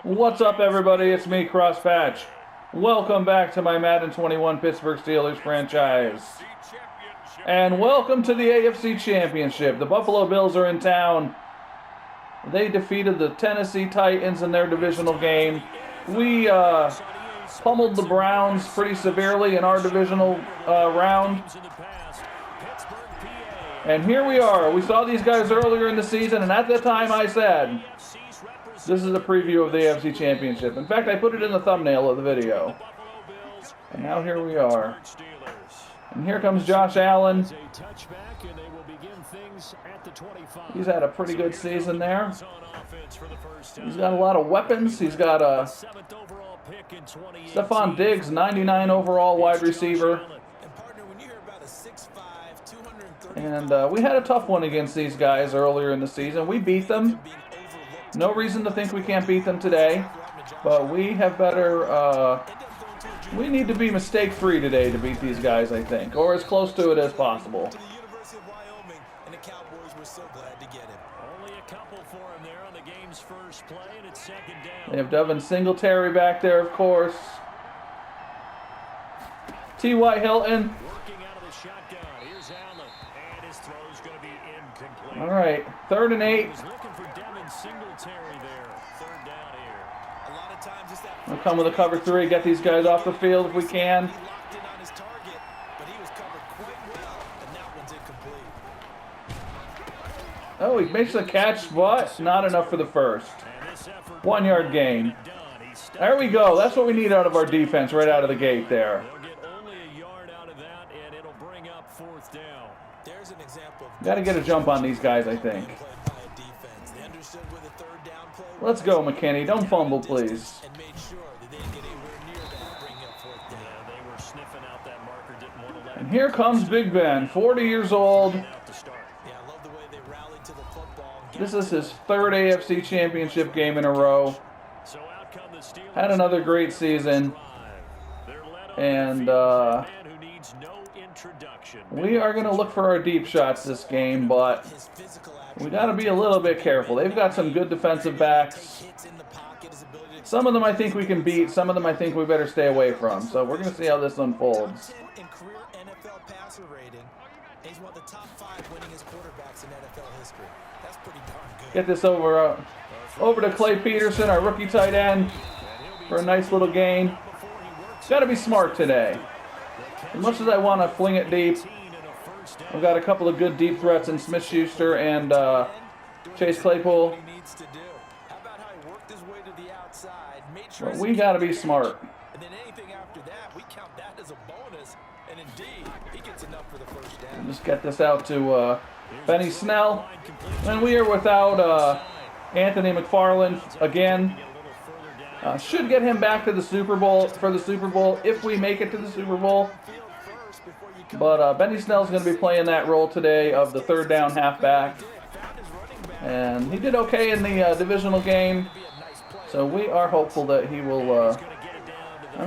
What's up, everybody? It's me, Crosspatch. Welcome back to my Madden 21 Pittsburgh Steelers franchise. And welcome to the AFC Championship. The Buffalo Bills are in town. They defeated the Tennessee Titans in their divisional game. We pummeled the Browns pretty severely in our divisional round. And here we are. We saw these guys earlier in the season, and at that time I said, this is a preview of the AFC Championship. In fact, I put it in the thumbnail of the video. And now here we are. And here comes Josh Allen. He's had a pretty good season there. He's got a lot of weapons. He's got Stephon Diggs, 99 overall wide receiver. And we had a tough one against these guys earlier in the season. We beat them. No reason to think we can't beat them today. But we have better... we need to be mistake-free today to beat these guys, I think. Or as close to it as possible. They have Devin Singletary back there, of course. T.Y. Hilton. All right, 3rd and 8. We'll come with a cover 3, get these guys off the field if we can. Oh, he makes a catch, but not enough for the first. 1 yard gain. There we go. That's what we need out of our defense right out of the gate there. Got to get a jump on these guys, I think. Let's go, McKinney. Don't fumble, please. And here comes Big Ben, 40 years old. This is his 3rd AFC Championship game in a row. Had another great season. And we are going to look for our deep shots this game, but we got to be a little bit careful. They've got some good defensive backs. Some of them I think we can beat. Some of them I think we better stay away from. So we're going to see how this unfolds. Get this over to Clay Peterson, our rookie tight end, for a nice little gain. Got to be smart today. As much as I want to fling it deep, I've got a couple of good deep threats in Smith-Schuster and Chase Claypool. But we got to be smart. Just get this out to Benny Snell. And we are without Anthony McFarland again. Should get him back to the Super Bowl for the Super Bowl if we make it to the Super Bowl. But Benny Snell's going to be playing that role today of the 3rd down halfback. And he did okay in the divisional game. So we are hopeful that he will,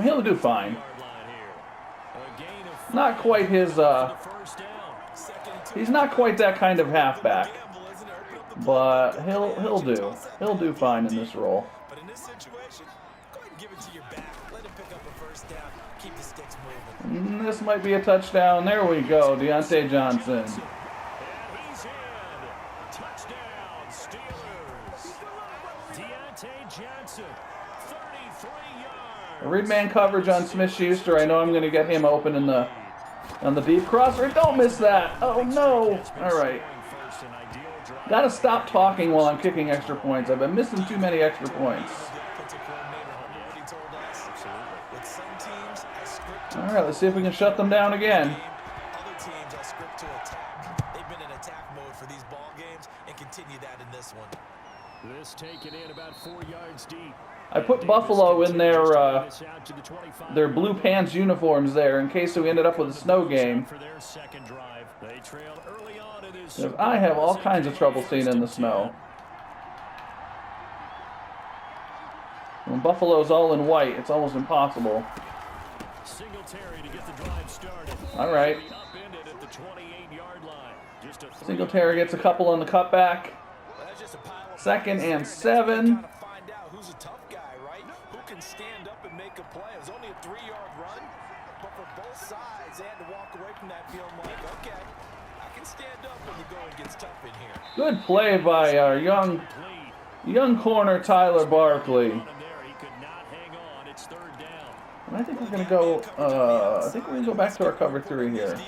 he'll do fine. Not quite his, he's not quite that kind of halfback. But he'll do fine in this role. And this might be a touchdown. There we go, Deontay Johnson. Read man coverage on Smith-Schuster. I know I'm going to get him open on the deep crosser. Don't miss that. Oh no! All right. Got to stop talking while I'm kicking extra points. I've been missing too many extra points. All right, let's see if we can shut them down again. Other teams are script to attack. They've been in attack mode for these ball games and continue that in this one. This taken in about 4 yards deep. I put Buffalo in their blue pants uniforms there in case we ended up with a snow game. Because I have all kinds of trouble seeing in the snow. When Buffalo's all in white, it's almost impossible. All right. Singletary gets a couple on the cutback. 2nd and 7. Who's a tough guy stand up and make a play. It was only a 3-yard run, but for both sides, they had to walk away from that feeling like, okay, I can stand up when the going gets tough in here. Good play by our young corner Tyler Barkley. And I think we're gonna go. I think we're gonna go back to our cover 3 here.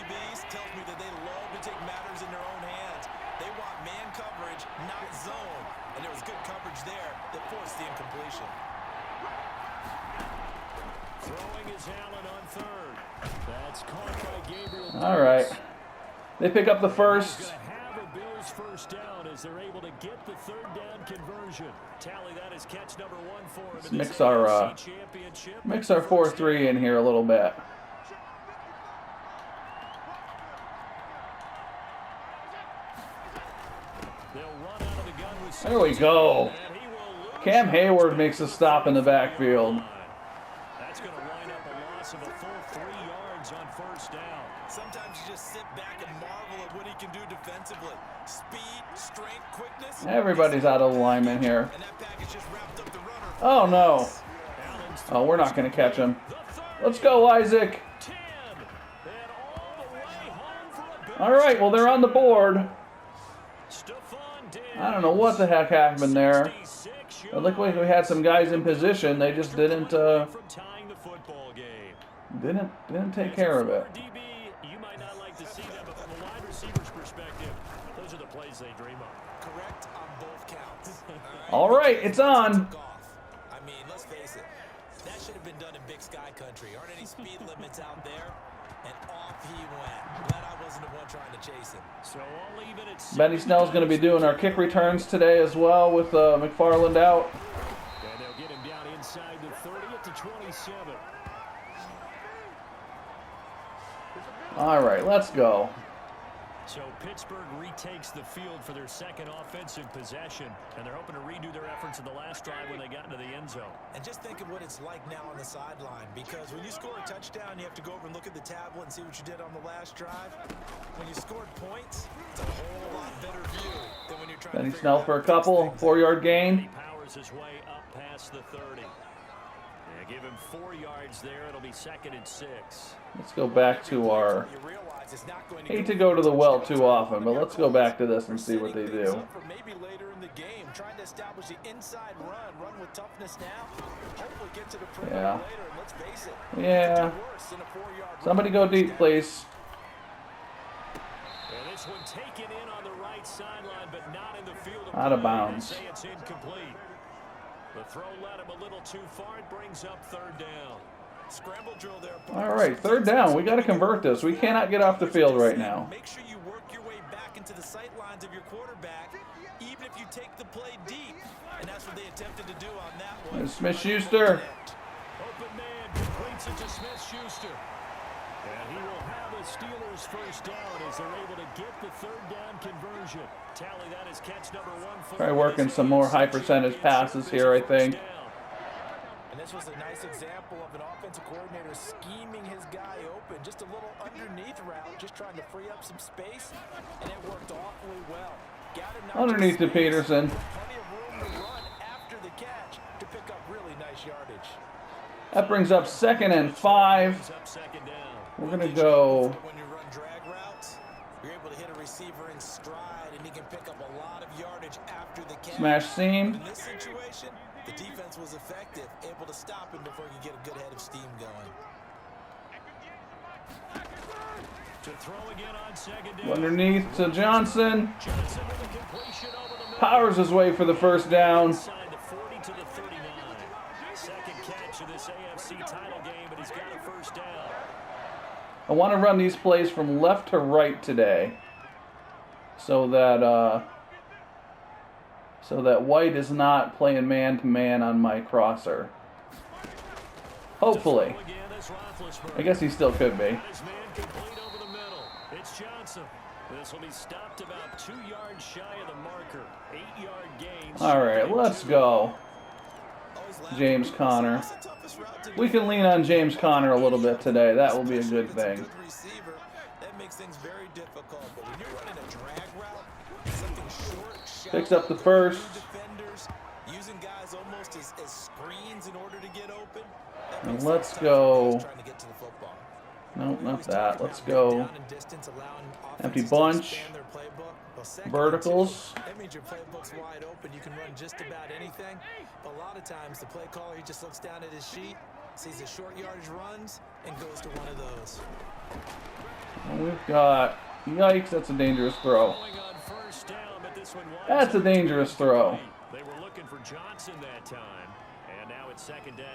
All right. They pick up the first. First down as they're able to get the third down conversion. Tally that is catch number 1 for him. Let's mix our 4-3 in here a little bit. There we go. Cam Hayward makes a stop in the backfield. That's going to line up a loss of a full 3 yards on first down. Sometimes you just sit back and marvel at what he can do defensively. Speed, strength, quickness. Everybody's out of alignment here. Oh, no. Oh, we're not going to catch him. Let's go, Isaac. All right, well, they're on the board. I don't know what the heck happened there. It looked like we had some guys in position. They just didn't take care of it. You might not like to see that, but from a wide receiver's perspective, those are the plays they dream of. Correct on both counts. All right, it's on. I mean, let's face it. That should have been done in Big Sky Country. Aren't any speed limits out there? And off he went. Glad I wasn't the one trying to chase him. So I'll leave it at Benny Snell's going to be doing our kick returns today as well with McFarland out. And they'll get him down inside the 30 at the 27. All right, let's go. So Pittsburgh retakes the field for their second offensive possession, and they're hoping to redo their efforts in the last drive when they got into the end zone. And just think of what it's like now on the sideline, because when you score a touchdown, you have to go over and look at the tablet and see what you did on the last drive. When you scored points, it's a whole lot better view than when you're trying Benny to Snell for a couple, 4-yard gain. He powers his way up past the 30. Yeah, give him 4 yards there. It'll be 2nd and 6. Let's go back to our... Hate to go to the well too often, but let's go back to this and see what they do. Maybe later in the game, trying to establish the inside run with toughness now. Hopefully get to the perimeter later, and let's face it. Yeah. Somebody go deep, please. And this one taken in on the right sideline, but not in the field. Out of bounds. It's incomplete. The throw led him a little too far. It brings up 3rd down. Scramble drill there. All right, 3rd down. We got to convert this. We cannot get off the field right now. Make sure you work your way back into the sight lines of your quarterback, even if you take the play deep. And that's what they attempted to do on that one. There's Smith-Schuster. Open man completes it to Smith-Schuster. And he will have a Steelers first down as they're able to get the 3rd down conversion. Tally that is catch number 1. Try working some more high percentage passes here, I think. And this was a nice example of an offensive coordinator scheming his guy open. Just a little underneath route, just trying to free up some space, and it worked awfully well. Underneath to Peterson. Plenty of room to run after the catch to pick up really nice yardage. That brings up 2nd and 5. We're going to go... When you run drag routes, you're able to hit a receiver in stride, and he can pick up a lot of yardage after the catch. Smash seam. In this situation, the defense was effective, able to stop him before he could get a good head of steam going. To throw again on 2nd down. Underneath to Johnson. Powers his way for the first down. Inside the 40 to the 39. 2nd catch of this AFC title game, but he's got a first down. I want to run these plays from left to right today, so that White is not playing man-to-man on my crosser. Hopefully. I guess he still could be. It's Johnson. This will be stopped about 2 yards shy of the marker. 8-yard gain. All right, let's go. James Conner. We can lean on James Conner a little bit today. That will be a good thing. That makes things very difficult. But when you're running a drag route, something short, Picks up the first. defenders, using guys guys almost as screens in order to get open. And let's go. Nope, not that. Let's go. Empty bunch. Verticals. That means your playbook's wide open. You can run just about anything. But a lot of times, the play caller, he just looks down at his sheet, sees the short yardage runs, and goes to one of those. And we've got... Yikes, that's a dangerous throw. That's a dangerous throw. They were looking for Johnson that time, and now it's second down.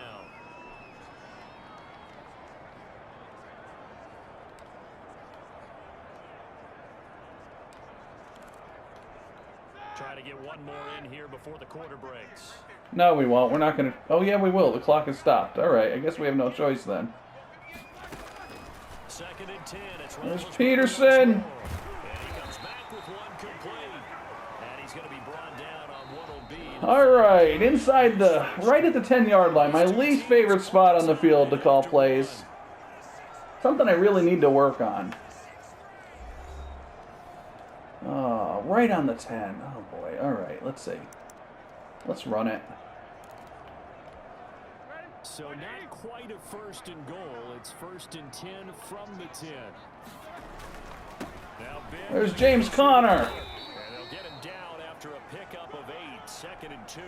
Try to get one more in here before the quarter breaks. No, we won't. We're not going to... Oh, yeah, we will. The clock has stopped. All right, I guess we have no choice then. Second and 10. There's Peterson. And he comes back with one complete. And he's going to be brought down on what will be... All right, inside the... Right at the 10-yard line. My least favorite spot on the field to call plays. Something I really need to work on. Right on the 10. Oh, boy. All right, let's see. Let's run it. So not quite a first and goal. It's first and 10 from the 10. Now there's James Conner. And they'll get him down after a pickup of 8. Second and 2.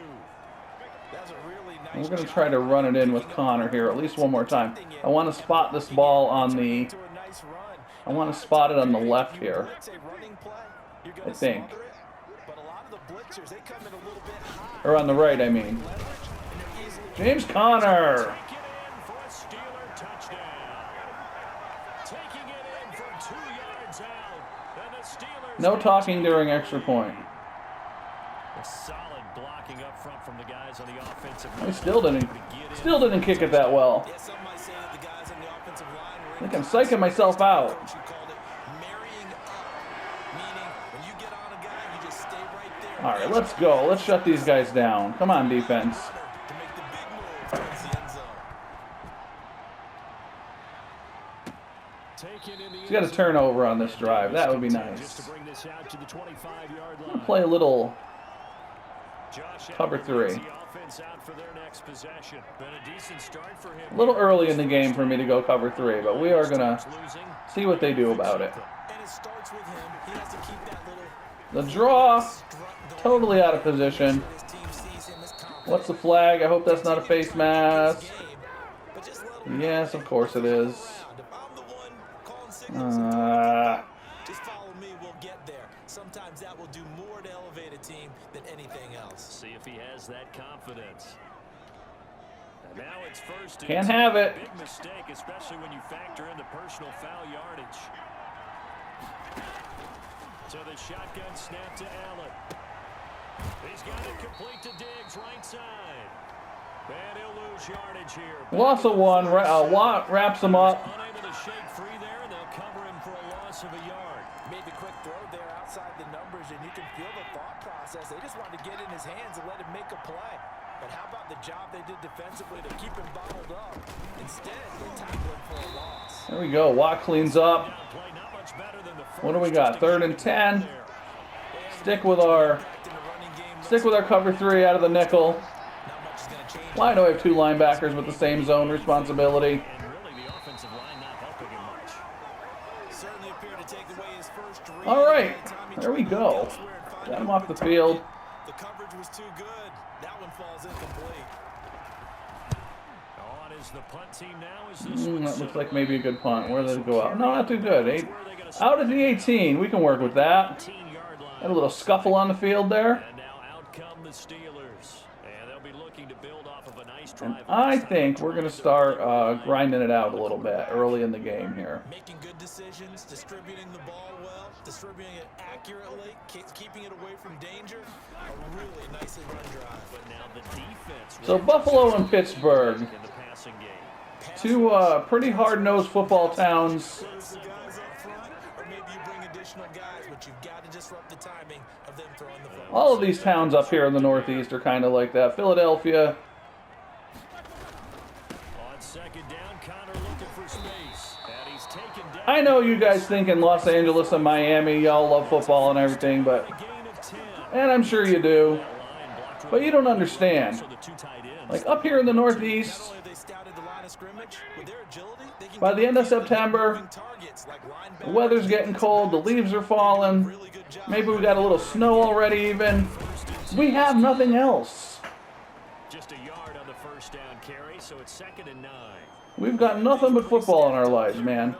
That's a really nice. We're going to try to run it in with Conner here at least one more time. I want to spot this ball on the... I want to spot it on the left here. I think. Or on the right, I mean. James Conner. No talking during extra point. Solid blocking up front from the guys on the offensive I still didn't kick it that well. I think I'm psyching myself out. All right, let's go. Let's shut these guys down. Come on, defense. He's got a turnover on this drive. That would be nice. We'll play a little cover 3. A little early in the game for me to go cover 3, but we are going to see what they do about it. The draw, totally out of position. What's the flag? I hope that's not a face mask. Yes, of course it is. Just follow me, we'll get there. Sometimes that will do more to elevate a team than anything else. See if he has that confidence. And now it's first. Can't have it. Big mistake, especially when you factor in the personal foul yardage. So the shotgun snap to Allen. He's got it complete to Diggs, right side. And he'll lose yardage here. Loss of 1. Watt wraps him up. Unable to shake free there, and they'll cover him for a loss of a yard. Made the quick throw there outside the numbers, and you can feel the thought process. They just wanted to get in his hands and let him make a play. But how about the job they did defensively to keep him bottled up? Instead, they tackled him for a loss. There we go. Watt cleans up. What do we got? 3rd and 10. Stick with our cover 3 out of the nickel. Why do I have 2 linebackers with the same zone responsibility? All right, there we go. Got him off the field. The coverage was too good. That one falls incomplete. On is the punt team now. Is this that looks like maybe a good punt. Where did it go out? No, not too good. Out at the 18. We can work with that. Had a little scuffle on the field there. And now out come the Steelers. And they'll be looking to build off of a nice And drive. I think we're going to start grinding it out a little bit early in the game here. Making good decisions, distributing the ball well, distributing it accurately, keeping it away from danger. A really nicely run drive. But now the defense. So Buffalo and Pittsburgh, In the passing game. 2 pretty hard-nosed football towns. But you've got to disrupt the timing of them throwing the football. All of these towns up here in the Northeast are kind of like that. Philadelphia. On second down, Conner looking for space. And he's taken down. I know you guys think in Los Angeles and Miami, y'all love football and everything, but... And I'm sure you do. But you don't understand. Like up here in the Northeast, by the end of September, the weather's getting cold, the leaves are falling, maybe we got a little snow already even. We have nothing else. Just a yard on the first down carry, so it's 2nd and 9. We've got nothing but football in our lives, man.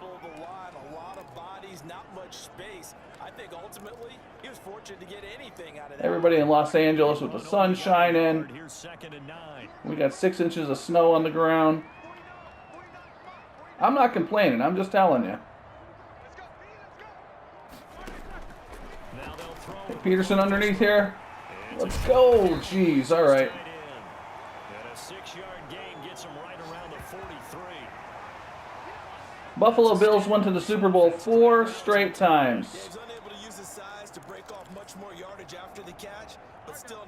Everybody in Los Angeles with the sun shining. We got 6 inches of snow on the ground. I'm not complaining, I'm just telling you. Hey, Peterson underneath here. Let's go. Jeez, all right. Buffalo Bills went to the Super Bowl 4 straight times.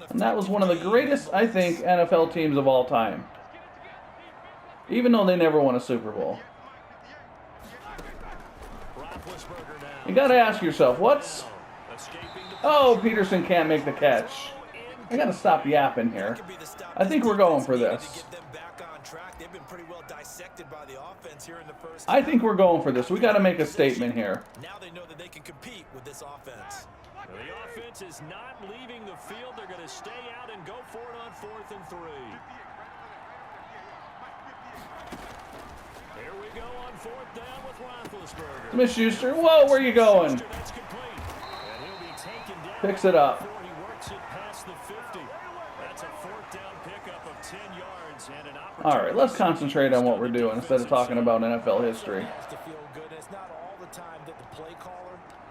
And that was one of the greatest, I think, NFL teams of all time. Even though they never won a Super Bowl. You gotta ask yourself, what's... Oh, Peterson can't make the catch. I gotta stop yapping here. I think we're going for this. I think we're going for this. We gotta make a statement here. Now they know that they can compete with this offense. The offense is not leaving the field. They're going to stay out and go for it on 4th and 3. Here we go on 4th down with Roethlisberger. Smith-Schuster, whoa, where are you going? Picks it up. He works it past the 50. That's a 4th down pickup of 10 yards and an opportunity. All right, let's concentrate on what we're doing instead of talking about NFL history. It's not all the time that the play caller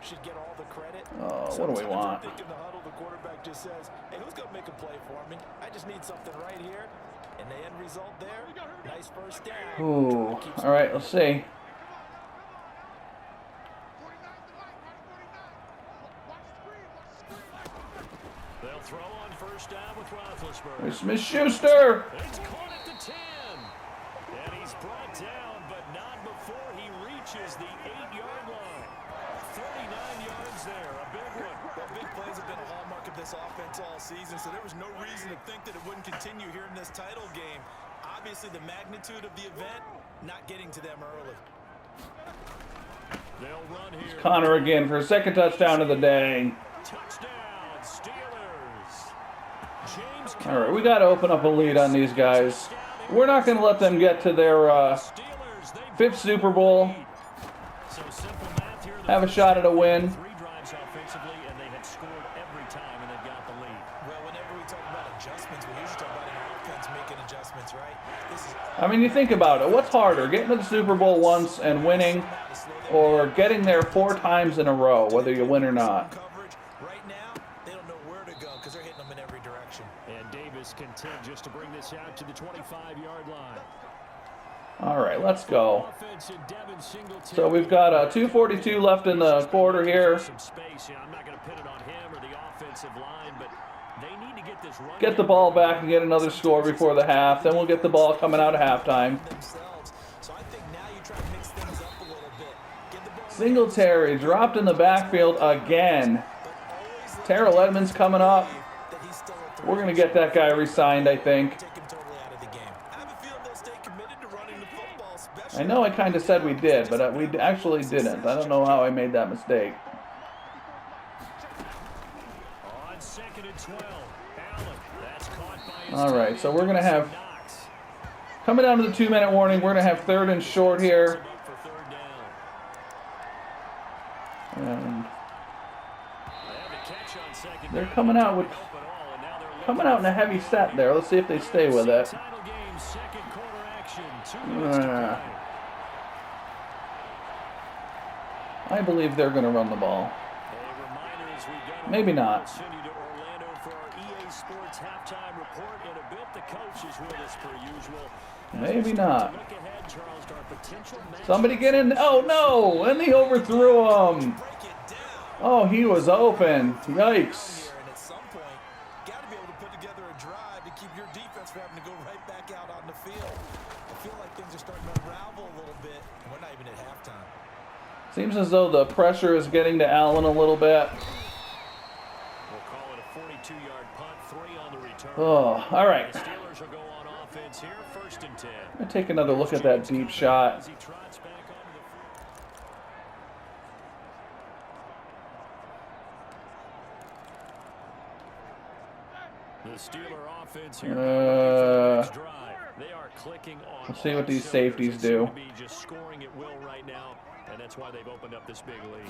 should get all the credit. Oh, what do we want? I think in the huddle, the quarterback just says, hey, who's going to make a play for me? I just need something right here. And the end result there, nice first down. Ooh, all right, let's see. They'll throw on first down with Roethlisberger. There's Smith-Schuster. It's caught at the 10. And he's brought down, but not before he reaches the 8-yard line. 39 yards there, a big one. Well, big plays have been a hallmark of this offense all season, so there was no reason to think that it wouldn't continue here in this title game. Obviously, the magnitude of the event, not getting to them early. They'll run here. Connor again for a 2nd touchdown of the day. Touchdown, Steelers. James All right, we got to open up a lead on these guys. We're not going to let them get to their 5th Super Bowl. Have a shot at a win. 3 drives offensively, and they had scored every time, and they've got the lead. Well, whenever we talk about adjustments, we usually talk about an offense making adjustments, right? I mean, you think about it. What's harder, getting to the Super Bowl once and winning, or getting there 4 times in a row, whether you win or not? Right now, they don't know where to go because they're hitting them in every direction. And Davis content just to bring this out to the 25-yard line. All right, let's go. So we've got 2:42 left in the quarter here. I'm not going to pin it on him or the offensive line, but they need to get this run. Get the ball back and get another score before the half. Then we'll get the ball coming out of halftime. Singletary dropped in the backfield again. Terrell Edmonds coming up. We're going to get that guy re-signed, I think. I know I kind of said we did, but we actually didn't. I don't know how I made that mistake. On 2nd and 12, Allen. That's caught by All right, so we're going to have, coming down to the 2-minute warning, we're going to have 3rd and short here. And they're coming out in a heavy set there. Let's see if they stay with it. I believe they're going to run the ball. Maybe not. Maybe not. Somebody get in. Oh, no. And he overthrew him. Oh, he was open. Yikes. Seems as though the pressure is getting to Allen a little bit. We'll call it a 42-yard punt, 3 on the return. Oh, all right. The Steelers will go on offense here, 1st and 10. I'm going to take another look at that deep shot. As he trots back onto the Steeler offense here. They are clicking on. Let's see what these safeties do. Just scoring at will right now, and that's why they've opened up this big lead.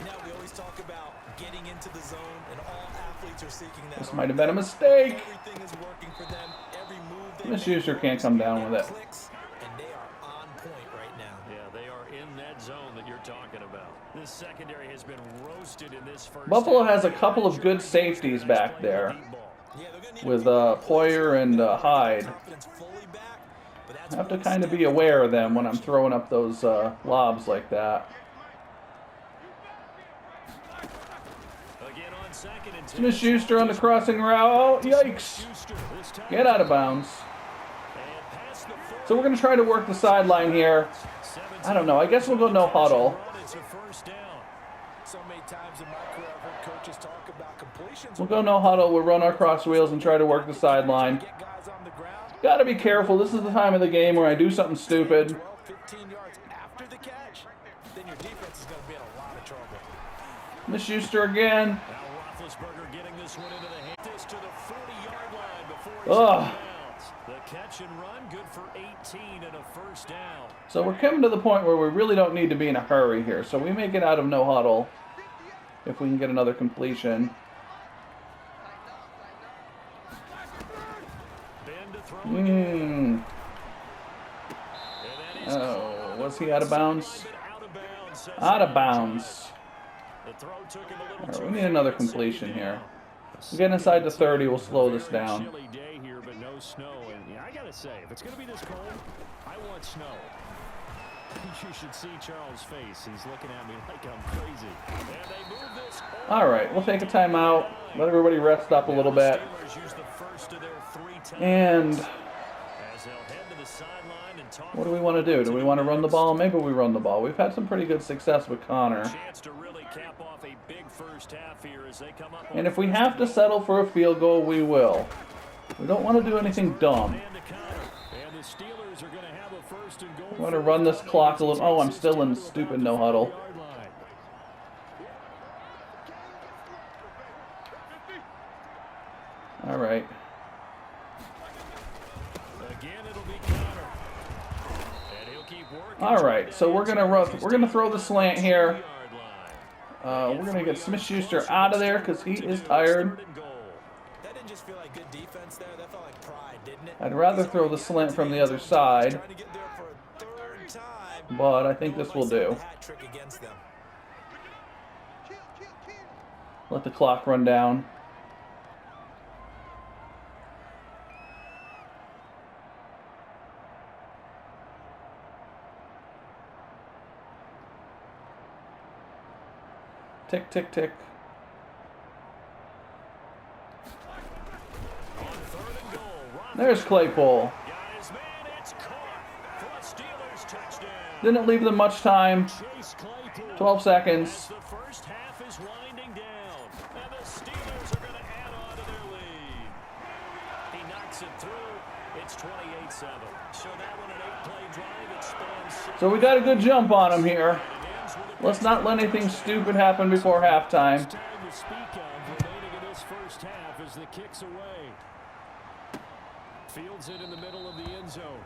You know, we always talk about getting into the zone, and all athletes are seeking that. This might have been a mistake. Everything is working for them. Every move they This user can't come down with it. And they are on point right now. Yeah, they are in that zone that you're talking about. This secondary has been roasted in this first. Buffalo has a couple of good safeties back there with Poyer and Hyde. I have to kind of be aware of them when I'm throwing up those lobs like that. Smith-Schuster on the crossing route. Oh, yikes. Get out of bounds. So we're going to try to work the sideline here. I don't know. I guess we'll go no huddle. We'll go no huddle. We'll run our cross wheels and try to work the sideline. Got to be careful. This is the time of the game where I do something stupid. 15 yards after the catch, then your defense is going to be in a lot of trouble. Smith-Schuster again. Now Roethlisberger getting this one into the hand. This to the 40-yard line before he's the catch and run, good for 18 and a first down. So we're coming to the point where we really don't need to be in a hurry here. So we may get out of no huddle if we can get another completion. Oh, was he out of bounds? Out of bounds. All right, we need another completion here. We get inside the 30, we'll slow this down. Chilly day here, but no snow. And I gotta say, if it's gonna be this cold, I want snow. You should see Charles' face. He's looking at me like I'm crazy. And they move this. All right, we'll take a timeout. Let everybody rest up a little bit. And what do we want to do? Do we want to run the ball? Maybe we run the ball. We've had some pretty good success with Connor. And if we have to settle for a field goal, we will. We don't want to do anything dumb. We want to run this clock a little. Oh, I'm still in stupid no huddle. All right. All right, so we're gonna throw the slant here. We're gonna get Smith-Schuster out of there because he is tired. That didn't just feel like good defense there. That felt like pride, didn't it? I'd rather throw the slant from the other side, but I think this will do. Let the clock run down. Tick, tick, tick. There's Claypool. Didn't leave them much time. 12 seconds. The first half is winding down, and the Steelers are going to add on to their lead. He knocks it through. It's 28-7. So that one an 8-play drive. It spans. So we got a good jump on him here. Let's not let anything stupid happen before halftime. Fields it in the middle of the end zone.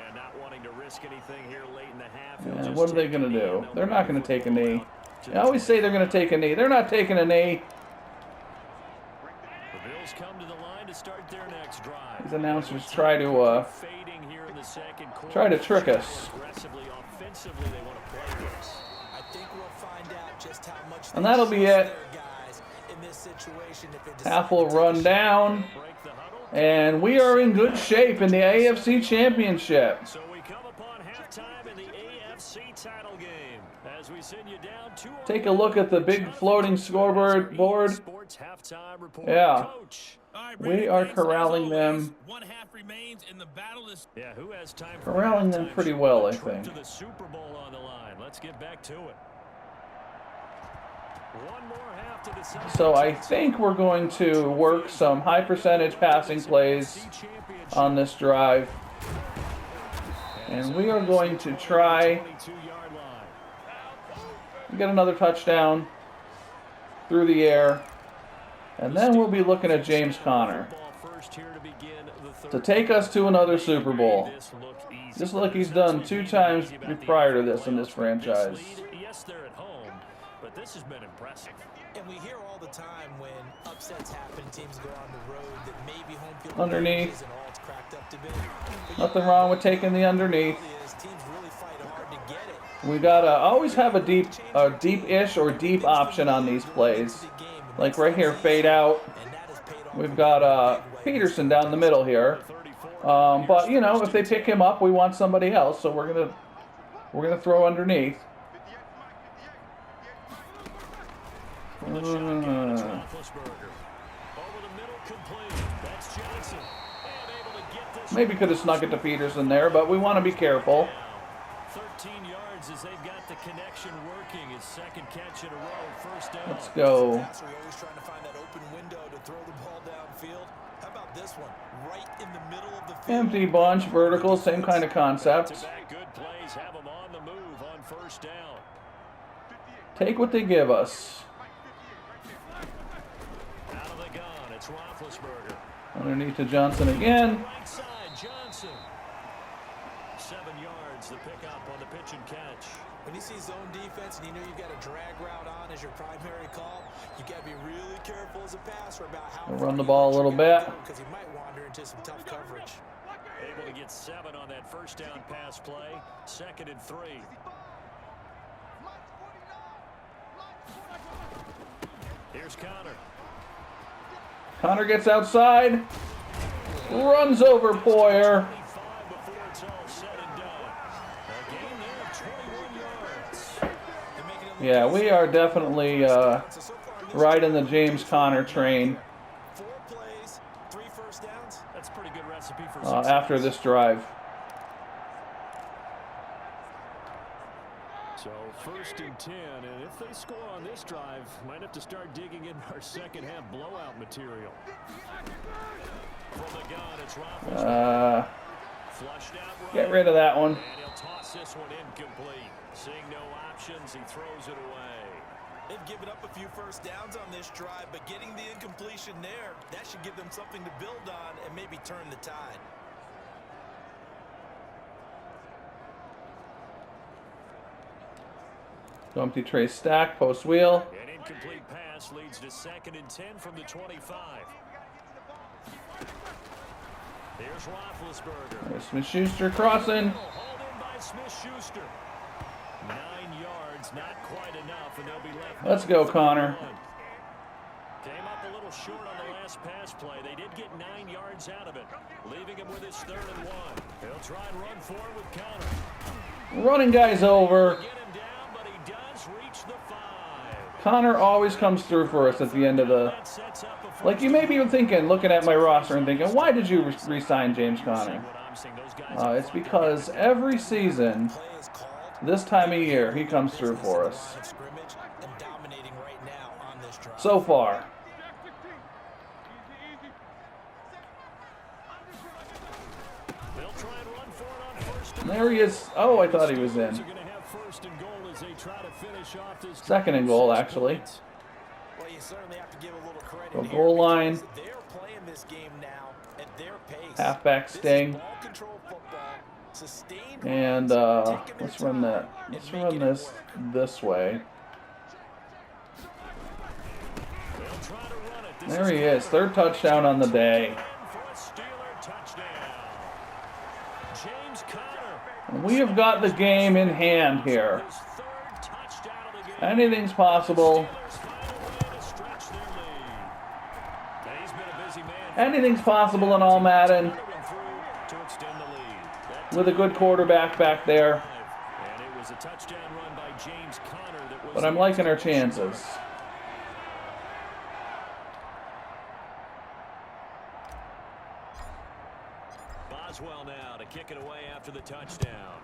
And not wanting to risk anything here late in the half. Yeah, what are they going to do? They're not going to take a knee. I always say they're going to take a knee. They're not taking a knee. The Bills come to the line to start their next drive. These announcers try to trick us. And that'll be it. Half will run down. And we are in good shape in the AFC Championship. So we come upon halftime in the AFC title game. As we send you down take a look at the big floating scoreboard board. Yeah. We are corralling them. Corralling them pretty well, I think. To the Super Bowl on the line. Let's get back to it. One more half to decide. So I think we're going to work some high percentage passing plays on this drive. And we are going to try to get another touchdown through the air. And then we'll be looking at James Conner to take us to another Super Bowl. Just like he's done 2 times prior to this in this franchise. Yes, they're at home, but this has been impressive. And we hear all the time when upsets happen, teams go on the road, that maybe home field Underneath. isn't all it's cracked up to be. Nothing wrong with taking the underneath. Teams really fight hard to get it. We gotta always have a deep-ish or deep option on these plays. Like right here, fade out. We've got Peterson down the middle here. But you know, if they pick him up, we want somebody else, so we're gonna throw underneath. Maybe could have snuck it to Peterson there, but we want to be careful. 13 yards as they've got the connection working. His second catch in a row, first down. Let's go. Always trying to find that open window to throw the ball downfield. How about this one? Right in the middle of the field. Empty bunch, vertical, same kind of concept. Good plays, have them on the move on first down. Take what they give us. Out of the gun, it's Roethlisberger. Underneath to Johnson again. Right side, Johnson. 7 yards, the pickup on the pitch and catch. When you see zone defense and you know you've got a drag route on as your primary call, you got to be really careful as a passer about how We'll run the ball a little bit. because you might wander into some tough coverage. Able to get 7 on that first down pass play. 2nd and 3. Here's Conner. Conner gets outside. Runs over Poyer. Before it's all said and done. A gain there of 21 yards. Yeah, we are definitely riding the James Conner train 4 plays, 3 first downs. That's a pretty good recipe for success. after this drive. So 1st and 10, and if they score on this drive, might have to start digging in our second half blowout material. From the gun, it's Roethlisberger. Flushed out right. Get rid of that one. And he'll toss this one incomplete. Seeing no options, he throws it away. They've given up a few first downs on this drive, but getting the incompletion there, that should give them something to build on and maybe turn the tide. Empty tray stack, post wheel. An incomplete pass leads to 2nd and 10 from the 25. Here's Roethlisberger. There's Smith-Schuster crossing. Hauled in by Smith-Schuster. 9 yards, not quite enough, and they'll be left. Let's go, Conner. Came up a little short on the last pass play. They did get 9 yards out of it, leaving him with his 3rd and 1. He'll try and run forward with Conner. Running guys over. Get him down, but he does reach the 5. Conner always comes through for us at the end of the... Like, you may be even thinking, looking at my roster and thinking, why did you re-sign James Conner? It's because every season, this time of year, he comes through for us. So far. There he is. Oh, I thought he was in. 2nd and goal, actually. Well, you certainly have to give a little credit The here goal line. they're playing this game now at their pace. Halfback sting. Ball control football, sustained And runs, take 'em let's in run time that. and Let's make run it this work. this way. There he is. 3rd touchdown on the day. And we have got the game in hand here. Anything's possible. Anything's possible in all Madden. With a good quarterback back there. But I'm liking our chances. Boswell now to kick it away after the touchdown.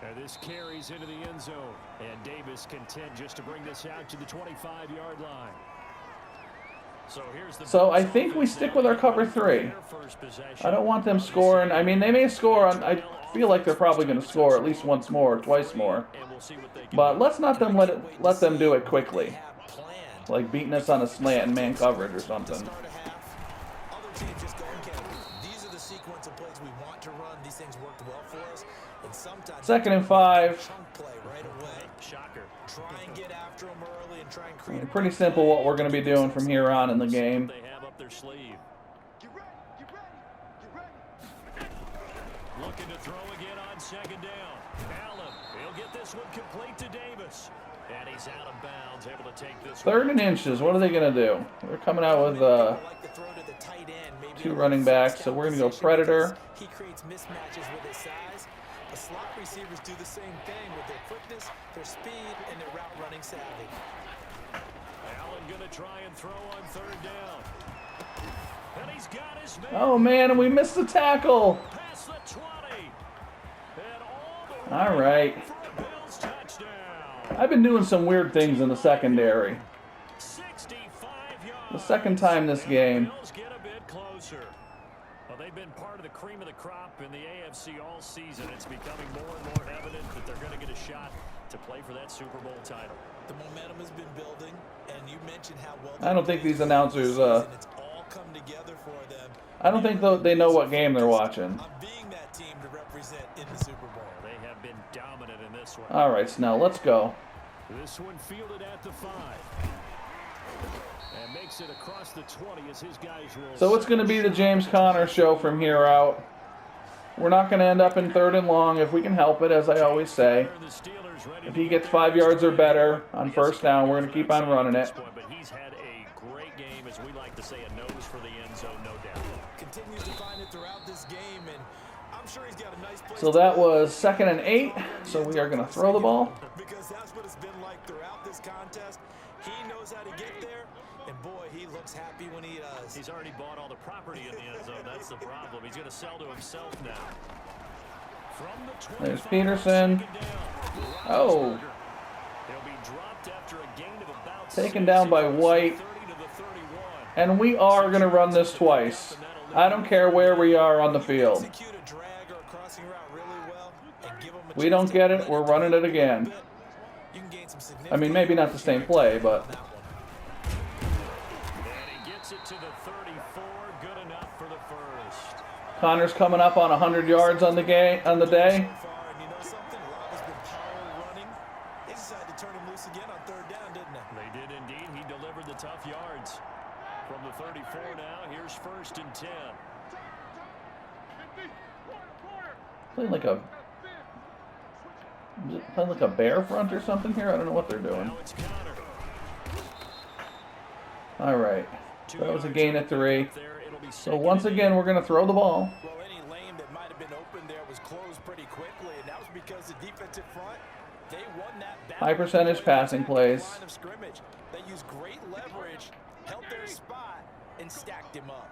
And this carries into the end zone. And Davis content just to bring this out to the 25-yard line. So I think we stick with our cover 3. I don't want them scoring. I mean, they may score on. I feel like they're probably going to score at least once more, twice more. But let's not let them do it quickly, like beating us on a slant and man coverage or something. Second and 5. Pretty simple what we're going to be doing from here on in the game. Looking to throw again on second down. Allen, he'll get this one complete to Davis. And he's out of bounds, able to take this 3rd and inches. What are they going to do? They're coming out with 2 running backs, so we're going to go Predator. He creates mismatches with his size. The slot receivers do the same thing with their quickness, their speed, and their route running savvy. Allen going to try and throw on 3rd down. And he's got his man. Oh man, and we missed the tackle. Past the 20. And all right. Bills touchdown. I've been doing some weird things in the secondary. 65 yards. The second time this game. Bills get a bit closer. Well, they've been part of the cream of the crop in the AFC all season. It's becoming more and more evident that they're going to get a shot to play for that Super Bowl title. The momentum has been building, and you mentioned how well. I don't think these announcers. It's all come together for them. I don't think they know what game they're watching. I'm being that team to represent in the Super Bowl. They have been dominant in this one. All right, Snell, let's go. This one fielded at the 5. And makes it across the 20 as his guys roll. So it's going to be the James Conner show from here out. We're not going to end up in 3rd and long if we can help it, as I always say. If he gets 5 yards or better on 1st down, we're going to keep on running it. But he's had a great game, as we like to say, a nose for the end zone, no doubt. Continues to find it throughout this game, and I'm sure he's got a nice place. So that was 2nd and 8. So we are going to throw the ball. Because that's what it's been like throughout this contest. He knows how to get there, and boy, he looks happy when he does. He's already bought all the property in the end zone. That's the problem. He's going to sell to himself now. From the There's Peterson. Oh. Taken down by White. And we are going to run this twice. I don't care where we are on the field. We don't get it, we're running it again. I mean, maybe not the same play, but... Connor's coming up on 100 yards on the day. They did indeed. He delivered the tough yards. From the 34 now, here's 1st and 10. Playing like a bear front or something here? I don't know what they're doing. All right. That was a gain of 3. So once again, we're going to throw the ball. Well, any lane that might have been open there was closed pretty quickly, and that was because the defensive front, they won that battle. High percentage passing plays. Line of scrimmage. They used great leverage, held their spot, and stacked him up.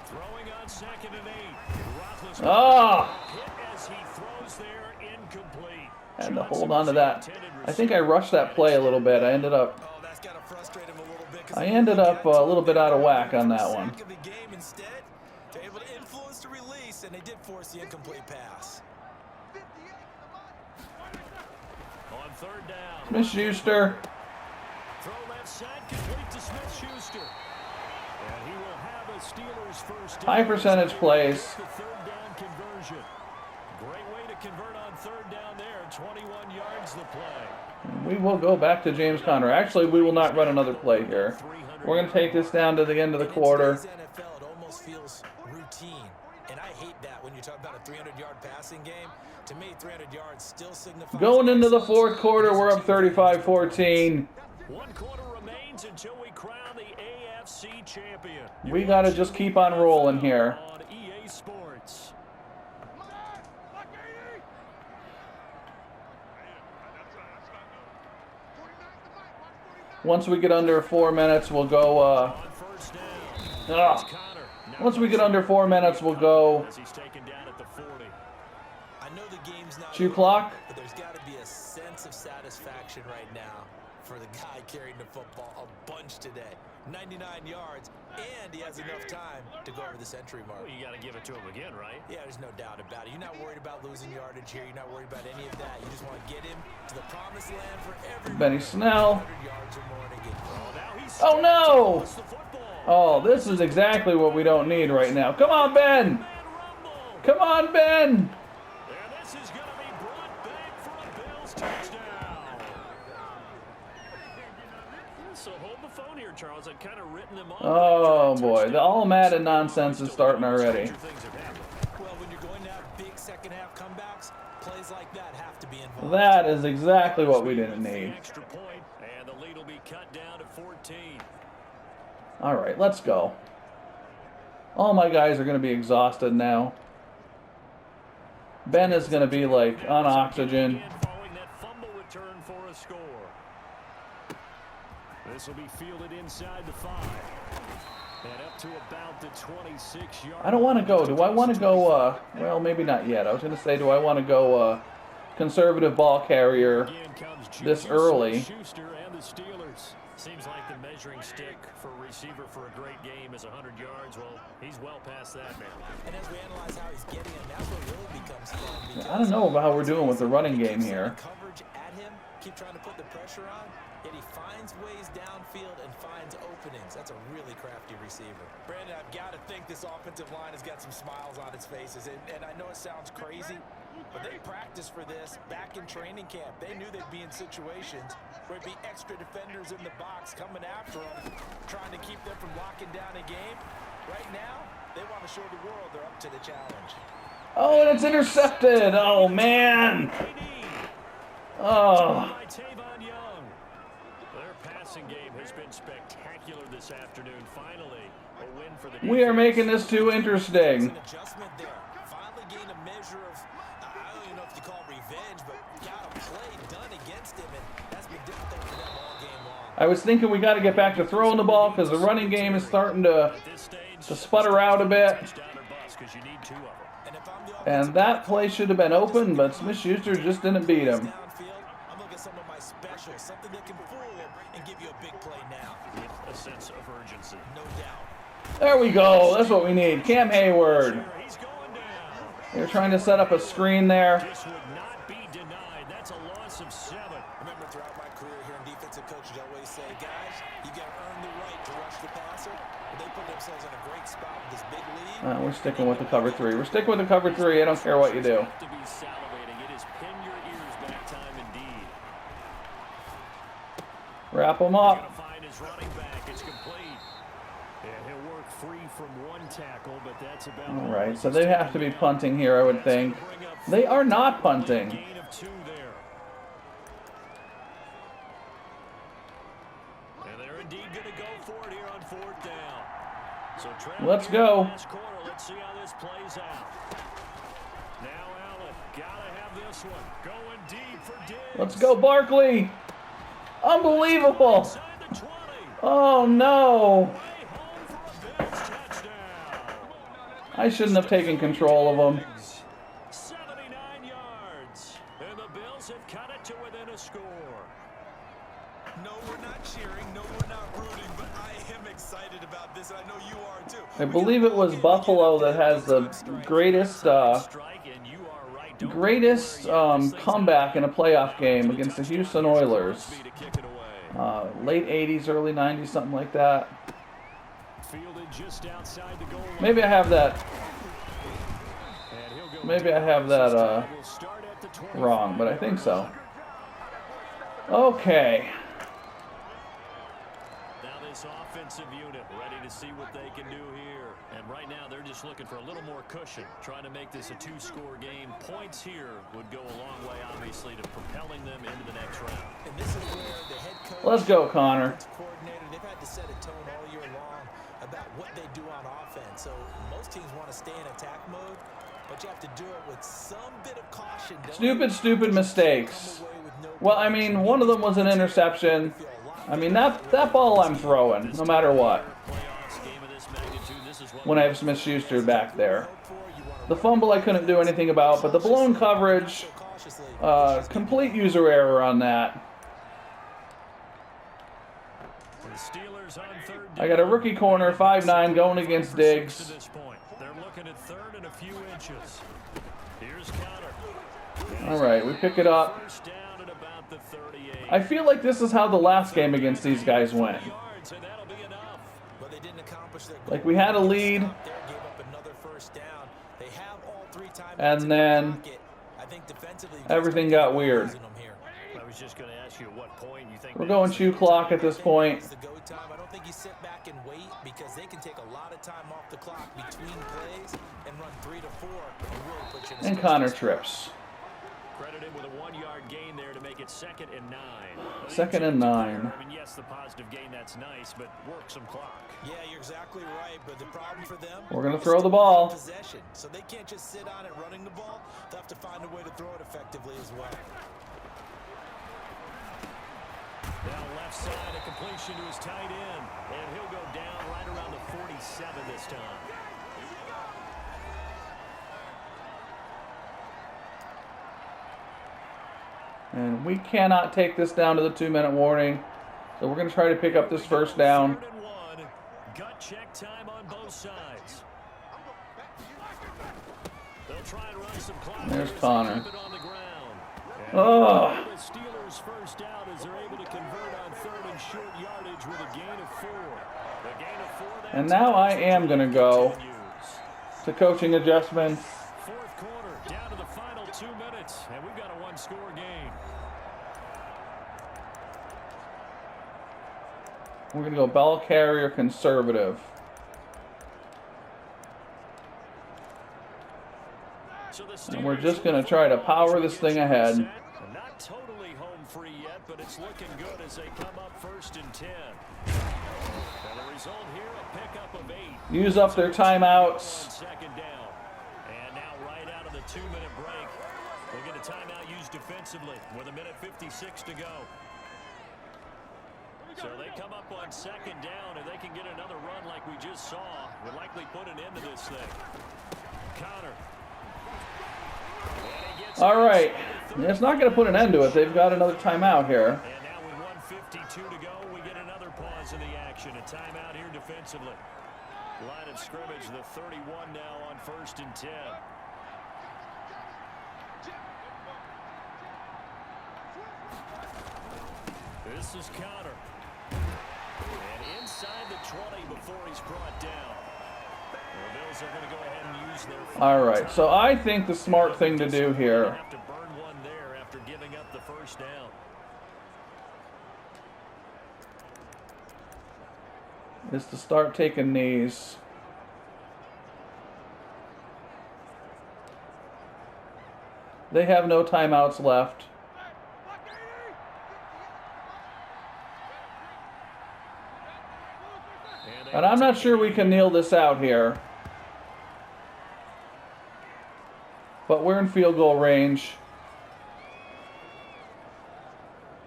Throwing on 2nd and 8. Oh! As he throws there, incomplete. Had to hold on to that. I think I rushed that play a little bit. I ended up a little bit out of whack on that one. They're able to influence the release, and they did force the incomplete pass. On 3rd down. Smith-Schuster. Throw left side, complete to Smith-Schuster. And he will have a Steelers 1st down. High percentage plays. The 3rd down conversion. Great way to convert on 3rd down there. 21 yards the play. We will go back to James Conner. Actually, we will not run another play here. We're going to take this down to the end of the quarter. NFL, it almost feels routine. And I hate that when you talk about a 300-yard passing game. To me, 300 yards still signifies... Going into the 4th quarter, we're up 35-14. 1 quarter remains until we crown the AFC champion. We got to just keep on rolling here. On EA Sports. Once we get under 4 minutes, we'll go... Once we get under 4 minutes, we'll go. As he's taken down at the 40. I know the game's not 2 over, clock. but there's got to be a sense of satisfaction right now for the guy carrying the football a bunch today. 99 yards, and he has enough time to go over the century mark. Well, you got to give it to him again, right? Yeah, there's no doubt about it. You're not worried about losing yardage here. You're not worried about any of that. You just want to get him to the promised land for everyone. Benny Snell. 100 yards or more to get going. Now he's Oh no! lost the football. Oh, this is exactly what we don't need right now. Come on, Ben! Man rumble. Come on, Ben! And this is going to be brought back for a Bills touchdown. So hold the phone here, Charles. I've kind of written them off. Oh boy, the all Madden nonsense is starting already. Things have happened. Well, when you're going to have big second half comebacks, plays like that have to be involved. That is exactly what we didn't need. Extra point, and the lead will be cut down to 14. All right, let's go. All my guys are going to be exhausted now. Ben is going to be like on oxygen. Again, following that fumble return for a score. This will be fielded inside the 5. And up to about the 26-yard. I don't want to go. Do I want to go, well, maybe not yet. I was going to say, do I want to go conservative ball carrier this early? Schuster and the Steelers. Seems like the measuring stick for a receiver for a great game is 100 yards. Well, he's well past that now. And as we analyze how he's getting him, that's what really becomes fun. I don't know about how we're doing with the running game here. Coverage at him, keep trying to put the pressure on, yet he finds ways downfield and finds openings. That's a really crafty receiver. Brandon, I've got to think this offensive line has got some smiles on its faces. And I know it sounds crazy, but they practiced for this back in training camp. They knew they'd be in situations where it'd be extra defenders in the box coming after them, trying to keep them from locking down a game. Right now, they want to show the world they're up to the challenge. Oh, and it's intercepted. Oh, man. Oh. Their passing game has been spectacular this afternoon. Finally, a win for the We are making this too interesting. An adjustment there. Finally gained a measure of, I don't even know if you call it revenge, but got a play done against him, and that's been difficult for them all game long. I was thinking we got to get back to throwing the ball because the running game is starting to sputter out a bit. And that play should have been open, but Smith-Schuster just didn't beat him. I'm looking at some of my specials, something that can fool him and give you a big play now. With a sense of urgency. No doubt. There we go. That's what we need. Cam Hayward. He's going down. They're trying to set up a screen there. This would not be denied. That's a loss of 7. Remember, throughout my career here in defensive coaches, I always say, guys, you got to earn the right to rush the passer. But they put themselves in a great spot with this big lead. We're sticking with the cover 3. We're sticking with the cover 3. I don't care what you do. To be salivating. It is pin your ears back time indeed. Wrap them up. Gonna find his running back. It's complete. And he'll work free from one tackle, but that's about All right, so they have to be punting here, I would think. They are not punting. Gain of 2 there. And they're indeed going to go for it here on 4th down. So Let's go. last quarter. Let's see how this plays out. Now Allen, gotta have this one. Going deep for Diggs. Let's go, Barkley. Unbelievable. Inside the 20. Oh, no. Way home for a Bills touchdown. I shouldn't have taken control of them. 79 yards. And the Bills have cut it to within a score. No, we're not cheering. No, we're not rooting. But I am excited about this. And I know you are too. I believe it was Buffalo that has the greatest comeback in a playoff game against the Houston Oilers. Late 80s, early 90s, something like that. Maybe I have that. Maybe I have that wrong, but I think so. Okay. Now this offensive unit ready to see what they can do here. And right now they're just looking for a little more cushion, trying to make this a 2-score game. Points here would go a long way, obviously, to propelling them into the next round. And this is where the head coach, Let's go, Connor. coordinator, they've had to set a tone all year long about what they do on offense. So most teams want to stay in attack mode, but you have to do it with some bit of caution. Stupid mistakes. Well, I mean, one of them was an interception. I mean, that ball I'm throwing, no matter what. Playoffs game of this magnitude, this when I have Smith-Schuster back there. The fumble I couldn't do anything about, but the blown coverage, complete user error on that. I got a rookie corner, 5'9", going against Diggs. They're looking at third and a few inches. Here's counter. All right, we pick it up. I feel like this is how the last game against these guys went. Like, we had a lead, and then everything got weird. I was just going to ask you at what point you think we're going chew clock at this point. I don't think you sit back and wait, because they can take a lot of time off the clock between plays and run 3 to 4 and really put you in a and Connor trips. Credited with a 1-yard gain there to make it 2nd and 9. 2nd and 9. I mean, yes, the positive gain, that's nice, but work some clock. Yeah, you're exactly right, but the problem for them, we're going to throw the ball. Possession, so they can't just sit on it running the ball. They'll have to find a way to throw it effectively as well. Down left side, a completion to his tight end, and he'll go down right around the 47 this time. And we cannot take this down to the 2-minute warning. So we're going to try to pick up this first down. 3rd and 1. Gut check time on both sides. They'll try and run some clock. There's Connor. Oh. The Steelers first down as they're able to convert on 3rd and short yardage with a gain of 4. The gain of 4. And now I am going to go to coaching adjustments. 4th quarter, down to the final 2 minutes, and we've got a 1-score game. We're going to go ball carrier conservative. And we're just going to try to power this thing ahead. Not totally home free yet, but it's looking good as they come up 1st and 10. And the result here, a pickup of 8. Use up their timeouts. 2nd down. And now right out of the 2-minute break, we'll get a timeout used defensively with 1:56 to go. So they come up on 2nd down, and they can get another run like we just saw. Would likely put an end to this thing. Connor. All right. It's not going to put an end to it. They've got another timeout here. And now with 1:52 to go, we get another pause in the action. A timeout here defensively. Line of scrimmage, the 31 now on 1st and 10. This is Connor. And inside the 20 before he's brought down. The Bills are going to go ahead and use their... All right, so I think the smart thing to do here... have to burn one there after giving up the first down. ...is to start taking knees. They have no timeouts left. And I'm not sure we can kneel this out here. But we're in field goal range.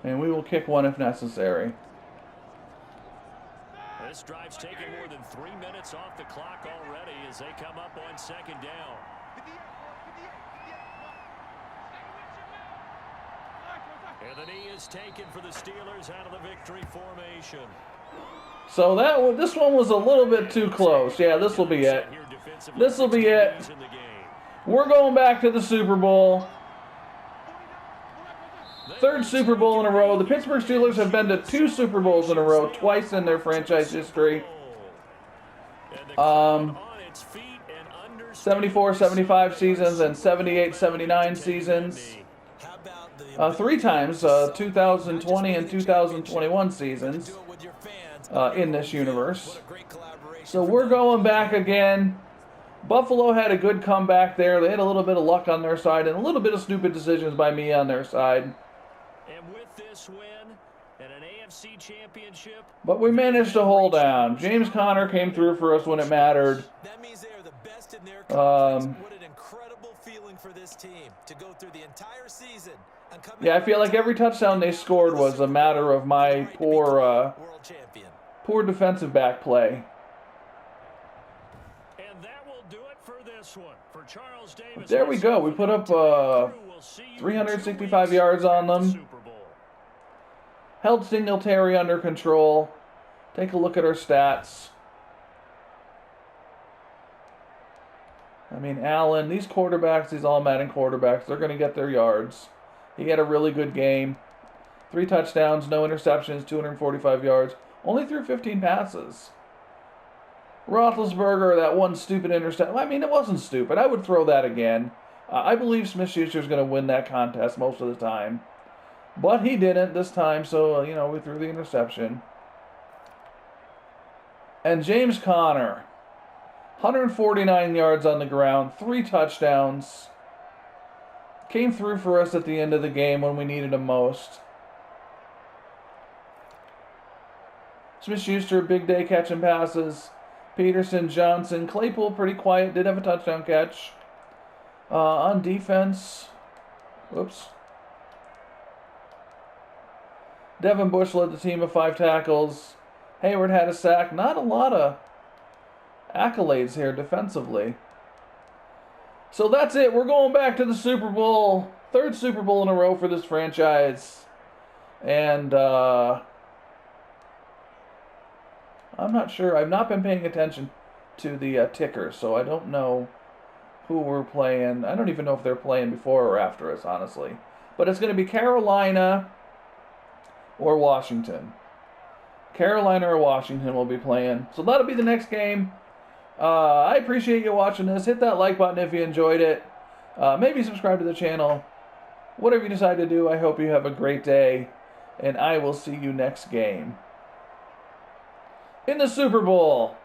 And we will kick one if necessary. This drive's taken more than 3 minutes off the clock already as they come up on 2nd down. And the knee is taken for the Steelers out of the victory formation. So this one was a little bit too close. Yeah, this will be it. This will be it. We're going back to the Super Bowl. 3rd Super Bowl in a row. The Pittsburgh Steelers have been to 2 Super Bowls in a row, twice in their franchise history. 74-75 seasons and 78-79 seasons. 3 times, 2020 and 2021 seasons in this universe. So we're going back again. Buffalo had a good comeback there. They had a little bit of luck on their side and a little bit of stupid decisions by me on their side. And with this win and an AFC Championship, but we managed to hold down. James Conner came through for us when it mattered. That means they are the best in their conference. What an incredible feeling for this team to go through the entire season. Yeah, I feel like every touchdown they scored was a matter of my poor defensive back play. this one for Charles Davis. There we go. We put up 365 yards on them. Held Singletary under control. Take a look at our stats. I mean, Allen, these quarterbacks, these all Madden quarterbacks, they're going to get their yards. He had a really good game. 3 touchdowns, no interceptions, 245 yards. Only threw 15 passes. Roethlisberger, that one stupid interception. I mean, it wasn't stupid. I would throw that again. I believe Smith-Schuster's going to win that contest most of the time. But he didn't this time, so, we threw the interception. And James Conner, 149 yards on the ground, 3 touchdowns. Came through for us at the end of the game when we needed him most. Smith-Schuster, big day catching passes. Peterson, Johnson, Claypool, pretty quiet, did have a touchdown catch. On defense, Devin Bush led the team of 5 tackles. Hayward had a sack. Not a lot of accolades here defensively. So that's it. We're going back to the Super Bowl. 3rd Super Bowl in a row for this franchise. And I'm not sure. I've not been paying attention to the ticker, so I don't know who we're playing. I don't even know if they're playing before or after us, honestly. But it's going to be Carolina or Washington. Carolina or Washington will be playing. So that'll be the next game. I appreciate you watching this. Hit that like button if you enjoyed it. Maybe subscribe to the channel. Whatever you decide to do, I hope you have a great day. And I will see you next game in the Super Bowl.